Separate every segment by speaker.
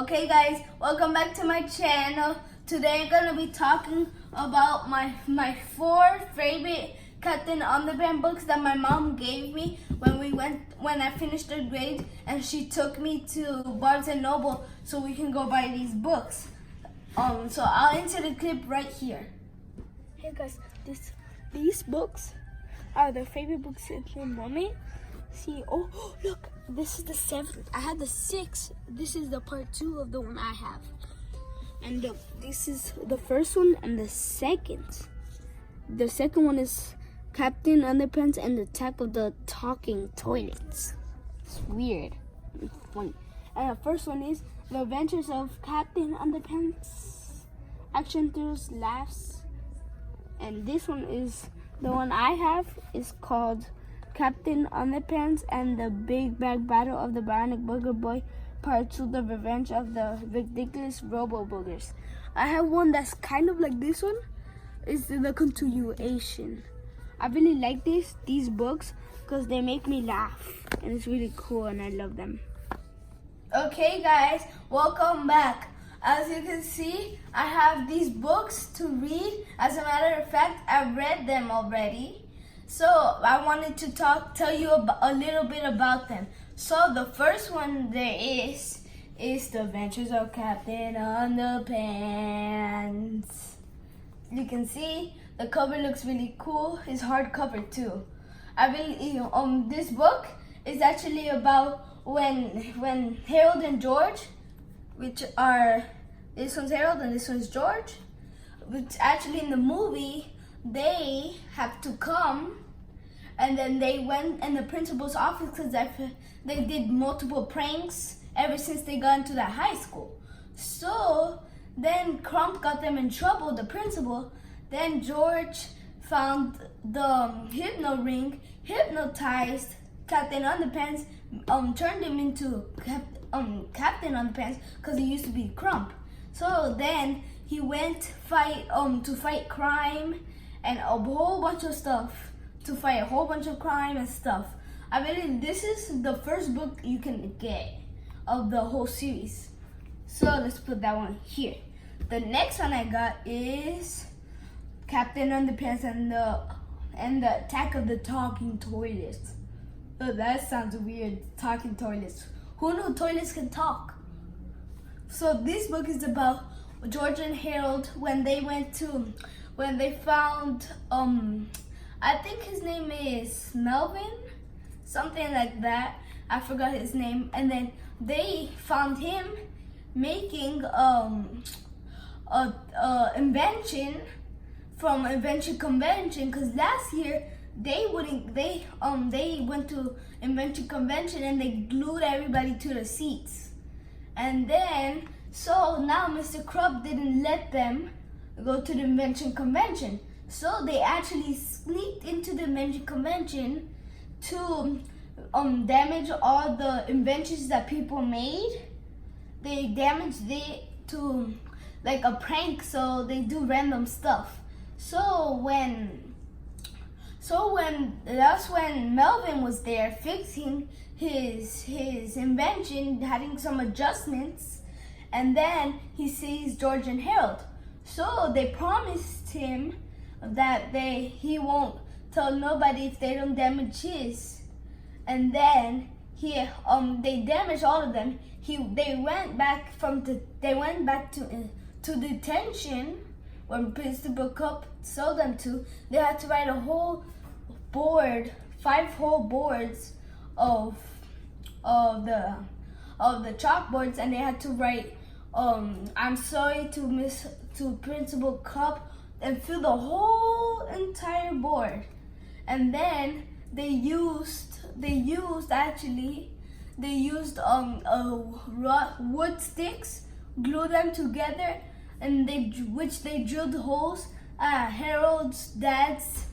Speaker 1: Okay guys, welcome back to my channel. Today I'm gonna be talking about my 4 favorite Captain Underpants books that my mom gave me when I finished the grade, and she took me to Barnes and Noble so we can go buy these books. So I'll insert the clip right here.
Speaker 2: Hey guys, these books are the favorite books in the moment. See, oh look, this is the 7th. I had the 6th. This is the part 2 of the one I have. And look, this is the first one and the second. The second one is Captain Underpants and the Attack of the Talking Toilets. It's weird. It's funny. And the first one is The Adventures of Captain Underpants. Action, thrills, laughs. And this one is the one I have is called Captain Underpants and the Big Bag Battle of the Bionic Booger Boy Part 2, The Revenge of the Ridiculous Robo Boogers. I have one that's kind of like this one. It's the continuation. I really like these books because they make me laugh and it's really cool and I love them.
Speaker 1: Okay guys, welcome back. As you can see, I have these books to read. As a matter of fact, I read them already. So I wanted to tell you a little bit about them. So the first one there is The Adventures of Captain Underpants. You can see the cover looks really cool. It's hardcover too. This book is actually about when Harold and George, this one's Harold and this one's George, which actually in the movie they have to come, and then they went in the principal's office because they did multiple pranks ever since they got into that high school. So then Crump got them in trouble, the principal. Then George found the hypno ring, hypnotized Captain Underpants, turned him into Captain Underpants because he used to be Crump. So then he went to fight crime and a whole bunch of stuff, to fight a whole bunch of crime and stuff. This is the first book you can get of the whole series. So let's put that one here. The next one I got is Captain Underpants and the Attack of the Talking Toilets. Oh, that sounds weird, talking toilets. Who knew toilets can talk? So this book is about George and Harold when they found, I think his name is Melvin, something like that. I forgot his name. And then they found him making invention from Invention Convention, because last year they went to Invention Convention and they glued everybody to the seats. And then, so now Mr. Crump didn't let them go to the Invention Convention. So they actually sneaked into the Invention Convention to damage all the inventions that people made. They damaged it to like a prank, so they do random stuff. That's when Melvin was there fixing his invention, having some adjustments, and then he sees George and Harold. So they promised him that he won't tell nobody if they don't damage his. And then they damaged all of them. They went back to detention when Principal Cup sold them to. They had to write a whole board, 5 whole boards of the chalkboards, and they had to write I'm sorry to Principal Cup and fill the whole entire board. And then they used wood sticks, glue them together, and they drilled holes at Harold's dad's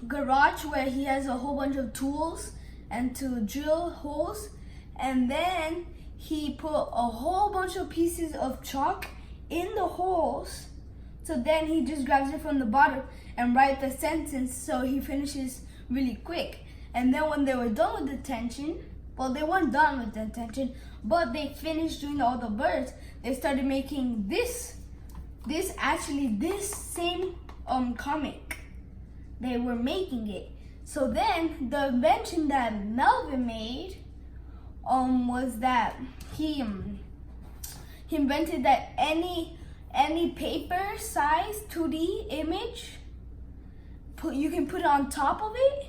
Speaker 1: garage where he has a whole bunch of tools and to drill holes. And then he put a whole bunch of pieces of chalk in the holes. So then he just grabs it from the bottom and writes the sentence, so he finishes really quick. And then when they were done with detention, Well, they weren't done with the invention, but they finished doing all the birds. They started making this same comic. They were making it. So then the invention that Melvin made was that he invented that any paper size 2D image, you can put it on top of it,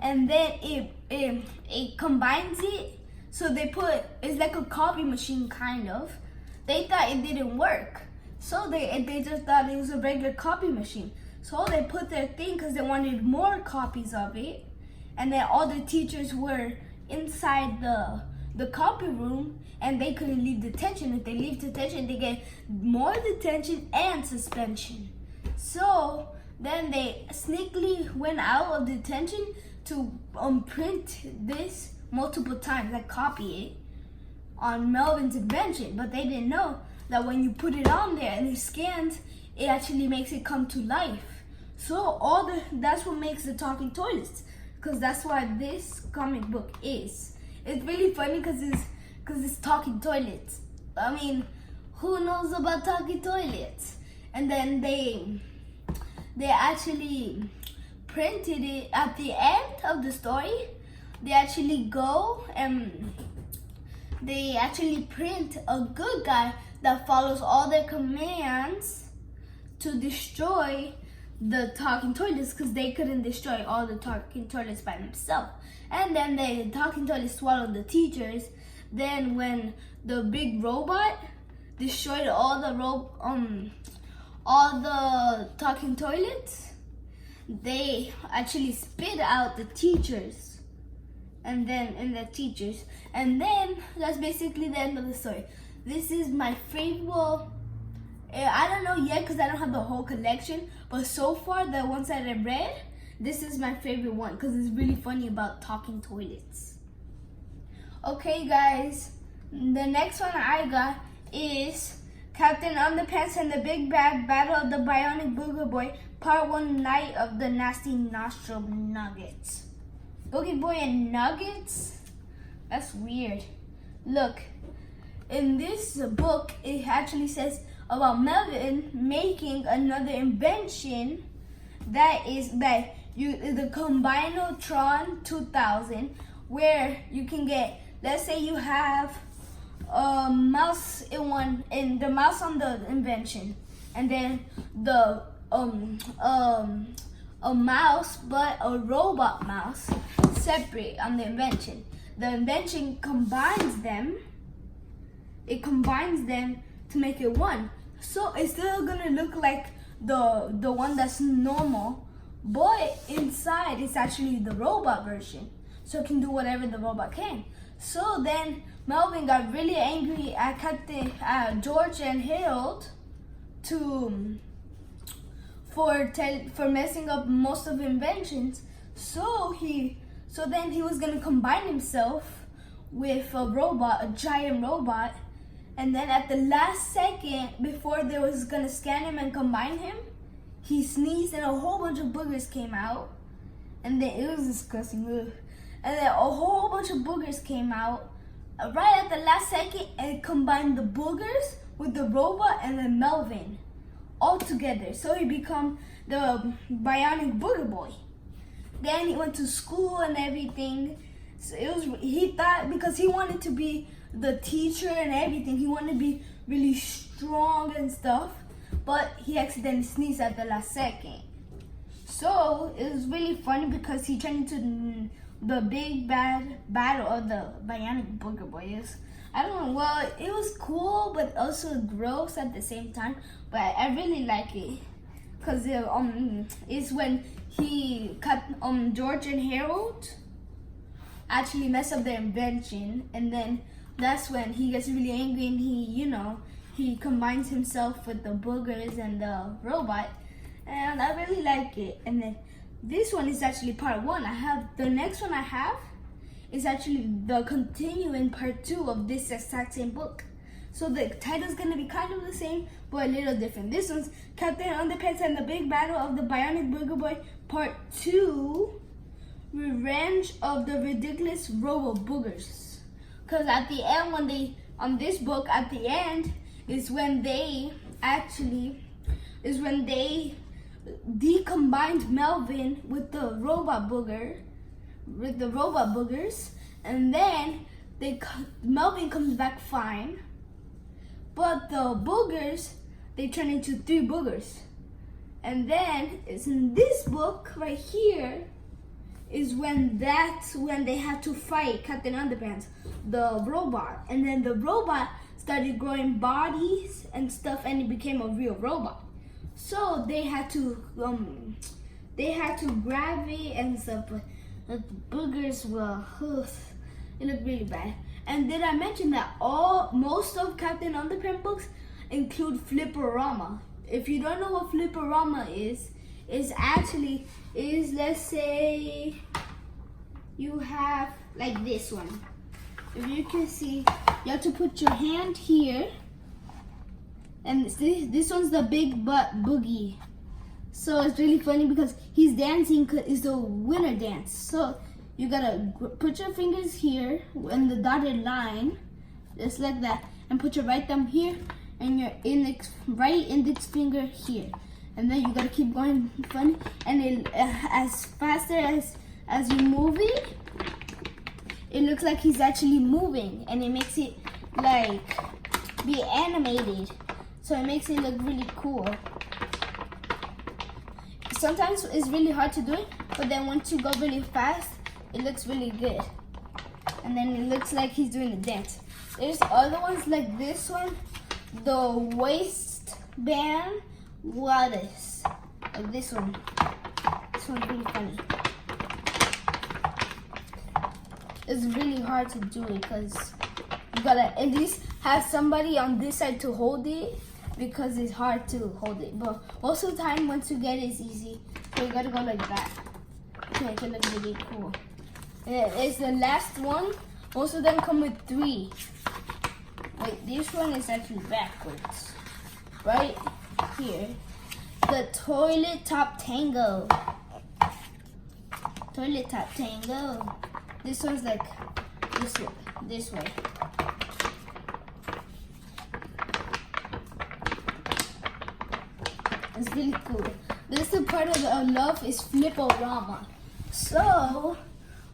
Speaker 1: and then it combines it. So it's like a copy machine kind of. They thought it didn't work, so they just thought it was a regular copy machine. So they put their thing because they wanted more copies of it, and then all the teachers were inside the copy room, and they couldn't leave detention. If they leave detention, they get more detention and suspension. So then they sneakily went out of detention to print this multiple times, like copy it on Melvin's invention. But they didn't know that when you put it on there and it scans, it actually makes it come to life. So that's what makes the talking toilets, because that's what this comic book is. It's really funny because it's talking toilets. I mean, who knows about talking toilets? And then they actually printed it at the end of the story. They actually go and they actually print a good guy that follows all their commands to destroy the talking toilets, because they couldn't destroy all the talking toilets by themselves. And then the talking toilets swallowed the teachers. Then when the big robot destroyed all the talking toilets, they actually spit out the teachers. And then that's basically the end of the story. This is my favorite. Well, I don't know yet because I don't have the whole collection, but so far the ones that I read, this is my favorite one because it's really funny about talking toilets. Okay guys, the next one I got is Captain Underpants and the Big Bad Battle of the Bionic Booger Boy, Part 1, Night of the Nasty Nostril Nuggets. Boogie Boy and Nuggets? That's weird. Look, in this book, it actually says about Melvin making another invention that is the Combinotron 2000, where you can get, let's say you have a mouse in the mouse on the invention, and then a mouse, but a robot mouse separate on the invention. The invention combines them. It combines them to make it one. So it's still gonna look like the one that's normal, but inside it's actually the robot version. So it can do whatever the robot can. So then Melvin got really angry at George and Harold for messing up most of inventions. So then he was gonna combine himself with a robot, a giant robot. And then at the last second, before they was gonna scan him and combine him, he sneezed and a whole bunch of boogers came out. And then it was disgusting. Ugh. And then a whole bunch of boogers came out right at the last second, and it combined the boogers with the robot and then Melvin all together. So he become the Bionic Booger Boy. Then he went to school and everything. So he thought, because he wanted to be the teacher and everything, he wanted to be really strong and stuff, but he accidentally sneezed at the last second. So it was really funny because he turned into the big bad battle of the Bionic Booger Boy. I don't know, well, it was cool but also gross at the same time, but I really like it because it's when he cut George and Harold actually mess up their invention, and then that's when he gets really angry and he combines himself with the boogers and the robot, and I really like it. And then this one is actually part 1. The next one I have is actually the continuing part 2 of this exact same book. So the title's gonna be kind of the same, but a little different. This one's Captain Underpants and the Big Battle of the Bionic Booger Boy, Part 2, Revenge of the Ridiculous Robo Boogers. Because at the end, when they, on this book, at the end is when they decombined Melvin with the robot boogers, and then Melvin comes back fine, but the boogers, they turn into 3 boogers. And then it's in this book right here is when they had to fight Captain Underpants, the robot. And then the robot started growing bodies and stuff, and it became a real robot. So they had to grab it and stuff, but the boogers were, it looked really bad. And did I mention that most of Captain Underpants books include Flipperama? If you don't know what Flipperama is let's say you have like this one. If you can see, you have to put your hand here, and this one's the big butt boogie. So it's really funny because he's dancing, is the winner dance. So you gotta put your fingers here in the dotted line, just like that, and put your right thumb here and your right index finger here. And then you gotta keep going funny, and as faster as you move it, it looks like he's actually moving, and it makes it like be animated. So it makes it look really cool. Sometimes it's really hard to do it, but then once you go really fast, it looks really good. And then it looks like he's doing a dance. There's other ones like this one, the waistband Wallace. Like this one. This one's really funny. It's really hard to do it because you gotta at least have somebody on this side to hold it, because it's hard to hold it. But most of the time, once you get it, it's easy. So you gotta go like that to make it look really cool. And it's the last one. Most of them come with 3. Wait, this one is actually backwards. Right here. The Toilet Top Tango. Toilet Top Tango. This one's like this way. It's really cool. This is part of the love is Flipperama. So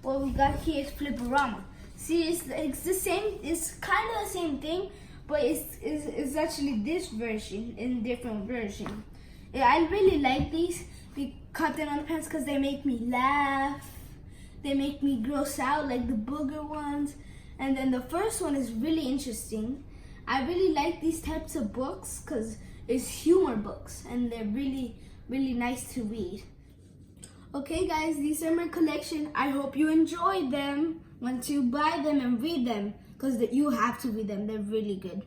Speaker 1: what we got here is Flipperama. See, it's the same. It's kind of the same thing, but it's actually this version in different version. Yeah, I really like these Captain Underpants because they make me laugh. They make me gross out, like the booger ones. And then the first one is really interesting. I really like these types of books because it's humor books and they're really, really nice to read. Okay guys, these are my collection. I hope you enjoyed them. Once you buy them and read them, because you have to read them. They're really good.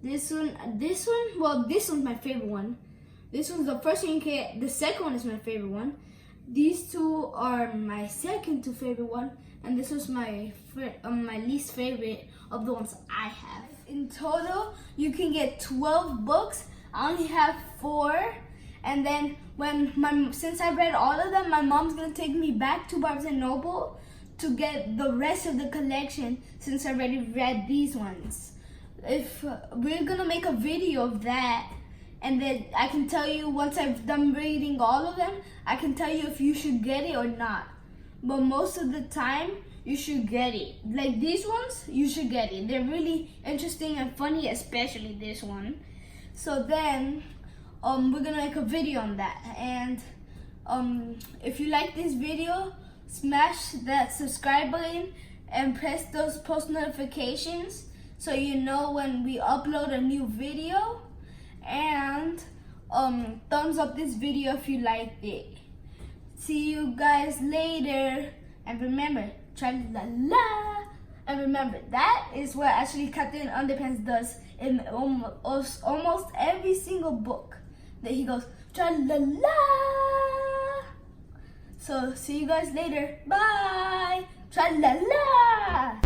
Speaker 1: This one's my favorite one. This one's the first one you can get. The second one is my favorite one. These 2 are my second to favorite one, and this was my least favorite of the ones I have. In total, you can get 12 books. I only have 4, and then since I read all of them, my mom's gonna take me back to Barnes and Noble to get the rest of the collection since I already read these ones. If we're gonna make a video of that, and then I can tell you once I've done reading all of them, I can tell you if you should get it or not. But most of the time, you should get it. Like these ones, you should get it. They're really interesting and funny, especially this one. So then, we're gonna make a video on that. And if you like this video, smash that subscribe button and press those post notifications so you know when we upload a new video. And thumbs up this video if you liked it. See you guys later. And remember, tra-la-la. And remember, that is what actually Captain Underpants does in almost every single book. That he goes, tra-la-la. So see you guys later. Bye. Tra-la-la.